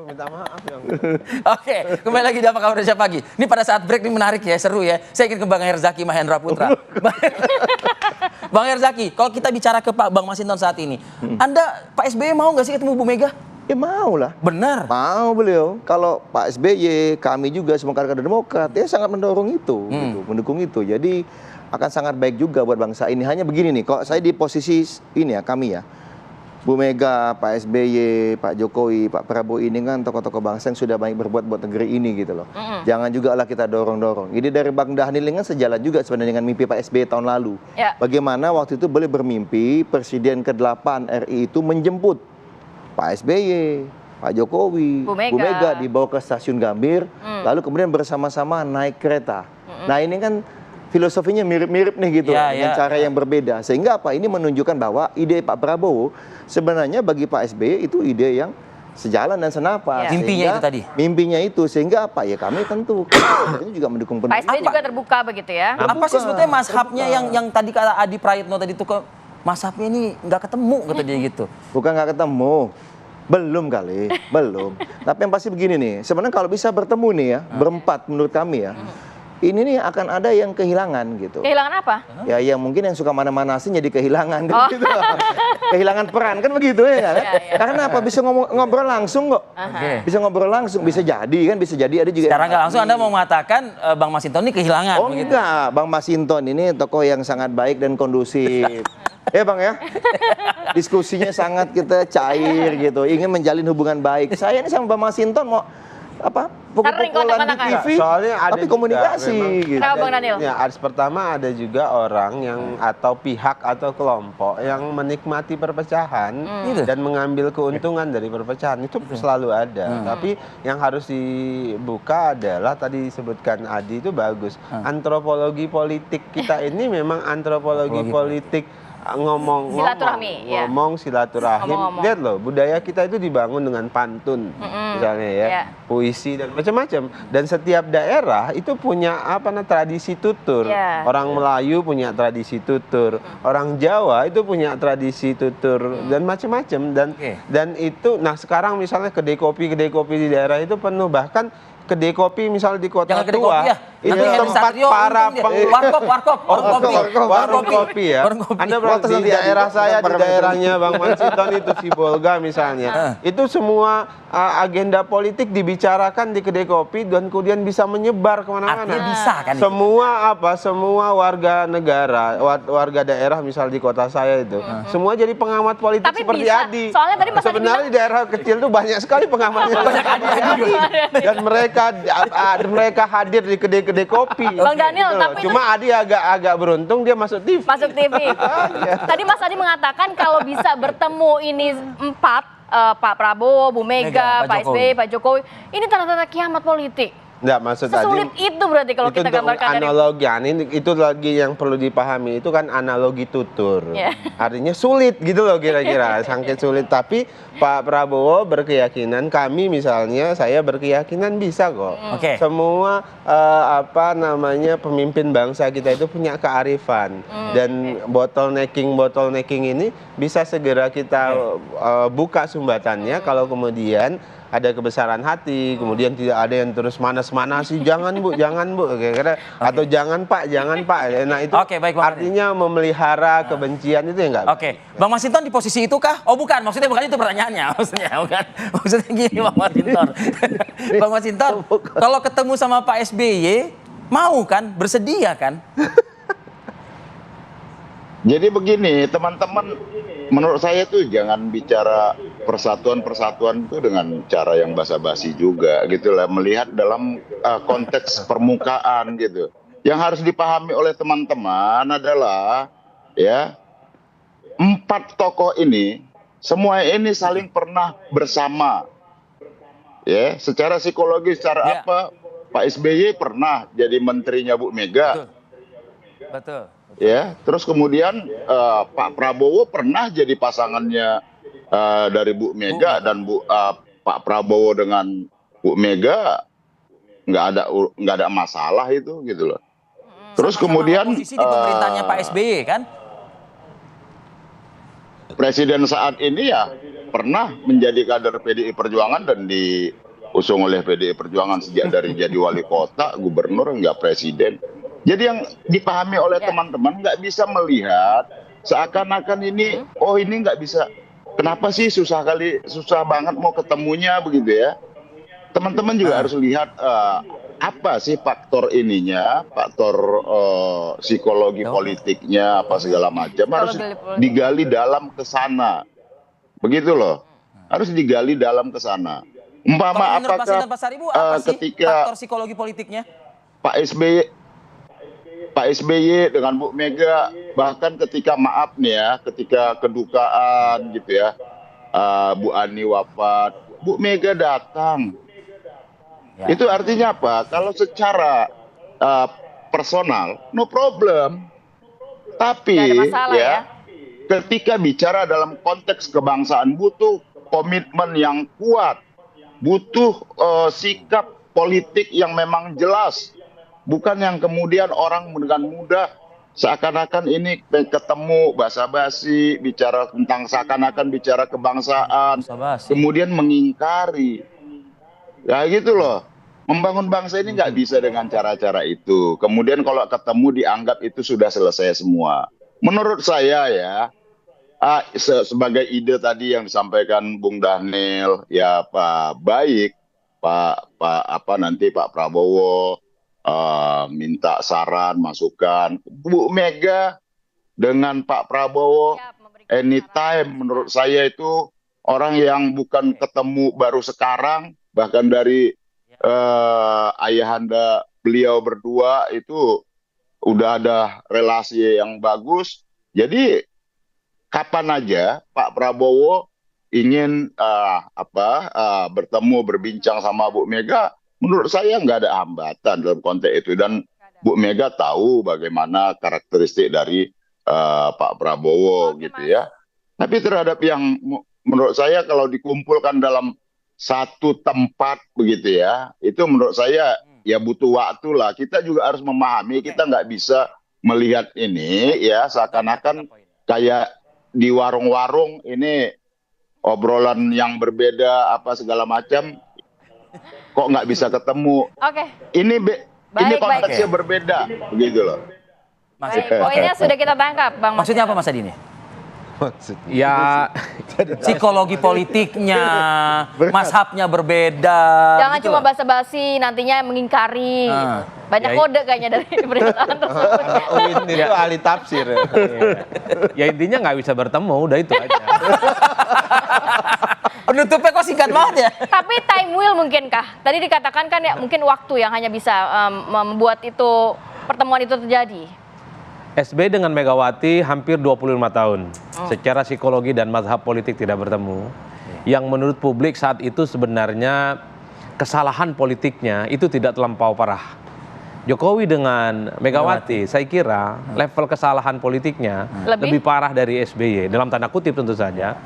minta maaf dong. Oke, kembali lagi di Apa Kabar Indonesia Pagi. Ini pada saat break ini menarik ya, seru ya. Saya ingin ke Bang Herzaki Mahendra Putra. Bang Herzaki, kalau kita bicara ke Pak Bang Masinton saat ini, Anda Pak SBY mau nggak sih ketemu Bu Mega? Ya mau lah. Benar. Mau beliau. Kalau Pak SBY, kami juga semua kader Demokrat, ya sangat mendorong itu, gitu, mendukung itu. Jadi akan sangat baik juga buat bangsa ini. Hanya begini nih, kalau saya di posisi ini ya, kami ya, Bu Mega, Pak SBY, Pak Jokowi, Pak Prabowo ini kan tokoh-tokoh bangsa yang sudah banyak berbuat buat negeri ini gitu loh. Jangan juga lah kita dorong-dorong. Ini dari Bang Dhanil kan sejalan juga sebenarnya dengan mimpi Pak SBY tahun lalu. Ya. Bagaimana waktu itu beliau bermimpi Presiden ke-8 RI itu menjemput Pak SBY, Pak Jokowi, Bu Bu Mega. Mega dibawa ke stasiun Gambir, lalu kemudian bersama-sama naik kereta. Nah ini kan filosofinya mirip-mirip nih gitu, Ya, dengan ya, cara yang berbeda. Sehingga apa? Ini menunjukkan bahwa ide Pak Prabowo sebenarnya bagi Pak SBY itu ide yang sejalan dan senapas. Ya. Mimpinya itu tadi. Mimpinya itu, sehingga apa? Ya kami tentu ini juga mendukung penuh. Pak SBY juga terbuka begitu ya. Apa sih sebetulnya mazhabnya yang tadi kata Adi Prayitno tadi itu ke mazhabnya ini nggak ketemu kata dia gitu. Bukan nggak ketemu, belum kali, belum. Tapi yang pasti begini nih, sebenarnya kalau bisa bertemu nih ya, berempat menurut kami ya, ini nih akan ada yang kehilangan gitu. Kehilangan apa? Ya yang mungkin yang suka mana-manasin jadi kehilangan gitu. Kehilangan peran kan begitu ya kan? Karena apa? Bisa ngobrol langsung kok. Oke. Bisa ngobrol langsung, bisa jadi kan, bisa jadi ada juga. Secara nggak langsung Anda mau mengatakan Bang Masinton ini kehilangan Oh begitu. enggak, Bang Masinton ini tokoh yang sangat baik dan kondusif. Ya Bang ya, diskusinya sangat kita cair gitu, ingin menjalin hubungan baik. Saya ini sama Bang Masinton mau apa? Sering Pukul-pukulan di kontak-kontakan. TV, Soalnya ada tapi juga komunikasi memang. gitu. Kenapa, Bang Dhanil? Ya, pertama ada juga orang yang atau pihak atau kelompok yang menikmati perpecahan Gitu. dan mengambil keuntungan dari perpecahan itu selalu ada. Tapi yang harus dibuka adalah tadi disebutkan Adi itu bagus. Antropologi politik kita ini memang antropologi politik Silaturahmi, ya. ngomong silaturahim. Ngomong-ngomong. Lihat loh, budaya kita itu dibangun dengan pantun, misalnya ya, Ya. puisi dan macam-macam. Dan setiap daerah itu punya tradisi tutur. Ya. Orang Melayu punya tradisi tutur, orang Jawa itu punya tradisi tutur dan macam-macam. Dan itu, nah sekarang misalnya kedai kopi di daerah itu penuh, bahkan kedai kopi misalnya di kota Jangan kedai tua kopi ya. itu Nanti Henry tempat Satrio para untung dia. Warkop kopi ya. Warung kopi. Anda berarti di daerah saya, di daerahnya Bang Masinton itu Sibolga misalnya, itu semua agenda politik dibicarakan di kedai kopi dan kemudian bisa menyebar kemana-mana. Artinya bisa kan itu? Semua warga negara, warga daerah misal di kota saya itu, semua jadi pengamat politik Tapi seperti bisa. Adi. Soalnya tadi Mas Adi Sebenarnya di daerah kecil tuh banyak sekali pengamatnya. Dan mereka hadir di kedai-kedai kopi. Bang Dhanil, Gitu loh. tapi itu- Cuma Adi agak beruntung dia masuk TV. Masuk TV. Tadi Mas Adi mengatakan kalau bisa bertemu ini empat, Pak Prabowo, Bu Mega, Pak Pak Jokowi. SBY, Pak Jokowi, ini tanda-tanda kiamat politik. Enggak, maksud Sesulit Adi itu berarti kalau itu kita untuk gambarkan dari analogi, itu lagi yang perlu dipahami, itu kan analogi tutur. Ya. Artinya sulit gitu loh kira-kira, sangkit sulit. Tapi Pak Prabowo berkeyakinan, kami misalnya, saya berkeyakinan bisa kok. Oke. Semua pemimpin bangsa kita itu punya kearifan dan bottlenecking ini bisa segera kita buka sumbatannya kalau kemudian ada kebesaran hati, kemudian tidak ada yang terus manas-manasi, jangan bu, kira-kira, atau jangan pak. Nah itu Oke, baik, Bang artinya memelihara kebencian itu ya enggak. Oke, Bang Masinton di posisi itu kah? Oh bukan, maksudnya bukan itu pertanyaannya, maksudnya gini Bang Masinton. Bang Masinton, kalau ketemu sama Pak SBY, mau kan, bersedia kan? Jadi begini, teman-teman, menurut saya tuh jangan bicara persatuan itu dengan cara yang basa-basi juga gitu lah, melihat dalam konteks permukaan gitu. Yang harus dipahami oleh teman-teman adalah ya, empat tokoh ini semua ini saling pernah bersama. Ya, secara psikologis, secara apa? Pak SBY pernah jadi menterinya Bu Mega. Betul. Ya, terus kemudian Pak Prabowo pernah jadi pasangannya dari Bu Mega dan Pak Prabowo dengan Bu Mega nggak ada masalah itu gitu loh. Terus kemudian posisi di pemerintahnya Pak SBY kan? presiden saat ini ya pernah menjadi kader PDI Perjuangan dan diusung oleh PDI Perjuangan sejak dari jadi wali kota, gubernur, hingga presiden. Jadi yang dipahami oleh teman-teman nggak bisa melihat seakan-akan ini, oh ini nggak bisa. Kenapa sih susah banget mau ketemunya begitu ya? Teman-teman juga harus lihat apa sih faktor ininya, faktor psikologi politiknya, apa segala macam harus digali dalam ke sana. Begitu loh, harus digali dalam ke sana. Umpama Menurut Mas Hinton Pasaribu apa sih ketika faktor psikologi politiknya? Pak SBY dengan Bu Mega, bahkan ketika maaf nih ya, ketika kedukaan gitu ya, Bu Ani wafat, Bu Mega datang. Ya. Itu artinya apa? Kalau secara personal, no problem. Tapi Nggak ada masalah, ya. ketika bicara dalam konteks kebangsaan butuh komitmen yang kuat, butuh sikap politik yang memang jelas. Bukan yang kemudian orang dengan mudah seakan-akan ini ketemu basa-basi, bicara tentang seakan-akan bicara kebangsaan, Basa-basi. kemudian mengingkari. Ya gitu loh. Membangun bangsa ini nggak bisa dengan cara-cara itu. Kemudian kalau ketemu dianggap itu sudah selesai semua. Menurut saya ya, sebagai ide tadi yang disampaikan Bung Dhanil, ya Pak baik, Pak Prabowo minta saran, masukan. Bu Mega dengan Pak Prabowo anytime menurut saya itu orang yang bukan ketemu baru sekarang, bahkan dari ayahanda beliau berdua itu udah ada relasi yang bagus. Jadi kapan aja Pak Prabowo ingin bertemu berbincang sama Bu Mega, menurut saya nggak ada hambatan dalam konteks itu, dan Bu Mega tahu bagaimana karakteristik dari Pak Prabowo gitu ya. Tapi terhadap yang menurut saya kalau dikumpulkan dalam satu tempat begitu ya, itu menurut saya ya butuh waktu lah. Kita juga harus memahami, kita nggak bisa melihat ini ya seakan-akan kayak di warung-warung ini obrolan yang berbeda apa segala macam. Kok nggak bisa ketemu? Oke. Ini konteksnya baik. berbeda, begitu loh. Baik, poinnya sudah kita tangkap, Bang. Maksudnya apa Mas Adi ini? Ya, Psikologi politiknya, mazhabnya berbeda. Jangan gitu cuma loh. basa-basi, nantinya mengingkari. Banyak Ya, kode kayaknya dari pernyataan tersebut. Uin itu ahli tafsir. ya intinya nggak bisa bertemu, udah itu aja. Penutupnya kok singkat banget ya? Tapi time will mungkinkah? Tadi dikatakan kan ya mungkin waktu yang hanya bisa membuat itu pertemuan itu terjadi. SBY dengan Megawati hampir 25 tahun. Secara psikologi dan mazhab politik tidak bertemu. Yang menurut publik saat itu sebenarnya kesalahan politiknya itu tidak terlampau parah. Jokowi dengan Megawati, saya kira level kesalahan politiknya lebih parah dari SBY. Dalam tanda kutip tentu saja.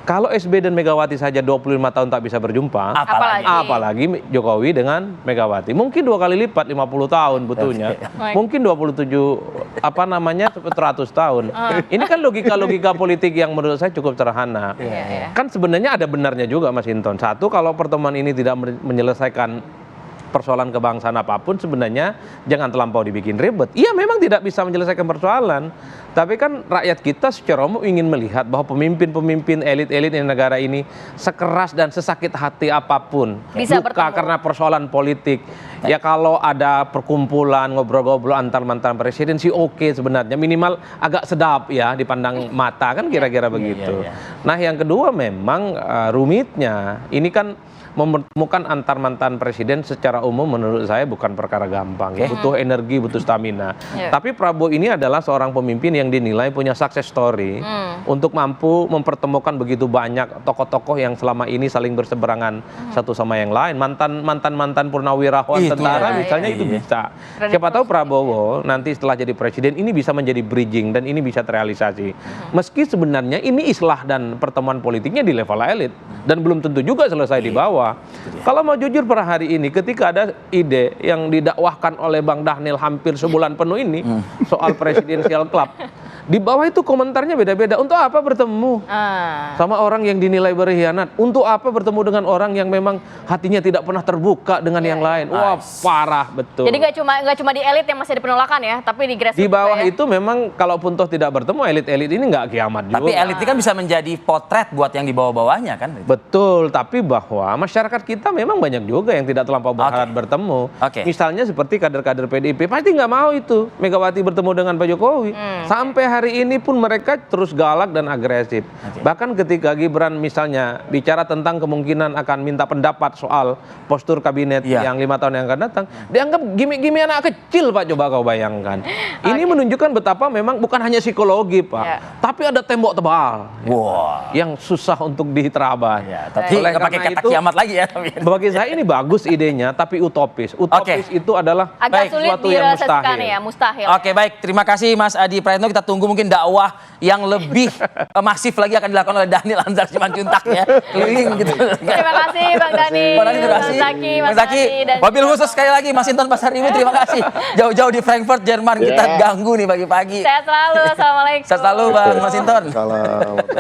Kalau SBY dan Megawati saja 25 tahun tak bisa berjumpa, apalagi Jokowi dengan Megawati. Mungkin 2 kali lipat 50 tahun butuhnya. Mungkin 100 tahun. Ini kan logika-logika politik yang menurut saya cukup sederhana. Kan sebenarnya ada benarnya juga Mas Hinton. Satu, kalau pertemuan ini tidak menyelesaikan persoalan kebangsaan apapun, sebenarnya jangan terlampau dibikin ribet. Iya memang tidak bisa menyelesaikan persoalan, tapi kan rakyat kita secara umum ingin melihat bahwa pemimpin-pemimpin elit-elit di negara ini sekeras dan sesakit hati apapun Bisa luka bertemu. karena persoalan politik. Ya kalau ada perkumpulan ngobrol-ngobrol antar mantan presiden sih oke sebenarnya, minimal agak sedap ya dipandang mata kan kira-kira begitu. Nah yang kedua memang rumitnya ini kan mempertemukan antar mantan presiden secara umum menurut saya bukan perkara gampang. Butuh energi, butuh stamina. Tapi Prabowo ini adalah seorang pemimpin yang dinilai punya success story untuk mampu mempertemukan begitu banyak tokoh-tokoh yang selama ini saling berseberangan satu sama yang lain. Mantan purnawirawan tentara misalnya itu bisa. Siapa tahu Prabowo nanti setelah jadi presiden ini bisa menjadi bridging dan ini bisa terrealisasi. Meski sebenarnya ini islah dan pertemuan politiknya di level elit dan belum tentu juga selesai di bawah. Kalau mau jujur per hari ini ketika ada ide yang didakwahkan oleh Bang Dhanil hampir sebulan penuh ini soal presidensial club, Di bawah itu komentarnya beda-beda. Untuk apa bertemu sama orang yang dinilai berkhianat? Untuk apa bertemu dengan orang yang memang hatinya tidak pernah terbuka dengan yang lain? Wah, parah betul. Jadi nggak cuma di elit yang masih ada penolakan ya, tapi di grassroots Di bawah juga ya? itu memang kalaupun toh tidak bertemu, elit-elit ini nggak kiamat juga. Tapi elit ini kan bisa menjadi potret buat yang di bawah-bawahnya kan. Betul, tapi bahwa masyarakat kita memang banyak juga yang tidak terlampau berharap bertemu. Misalnya seperti kader-kader PDIP, pasti nggak mau itu Megawati bertemu dengan Pak Jokowi. Sampai hari ini pun mereka terus galak dan agresif. Bahkan ketika Gibran misalnya bicara tentang kemungkinan akan minta pendapat soal postur kabinet yang 5 tahun yang akan datang, dianggap gimmick-gimmick anak kecil, Pak. Coba kau bayangkan. Ini menunjukkan betapa memang bukan hanya psikologi, Pak, tapi ada tembok tebal yang susah untuk diterabas. Tapi nggak pakai kata kiamat lagi ya. Bagi saya ini bagus idenya, tapi utopis. Utopis itu adalah agak sulit sesuatu yang direalisasikan mustahil. ya, mustahil. Oke, baik. Terima kasih Mas Adi Praetno. Kita tunggu mungkin dakwah yang lebih masif lagi akan dilakukan oleh Daniel Anzar Simanjuntak ya. Keliling gitu. Terima kasih Bang Dani. Bang Dani, terima kasih. Mas Zaki. Wabil khusus sekali lagi Mas Hinton Pasaribu, terima kasih. Jauh-jauh di Frankfurt, Jerman kita ganggu nih pagi-pagi. Sehat selalu. Assalamualaikum. Sehat selalu Bang Mas Hinton. Salam.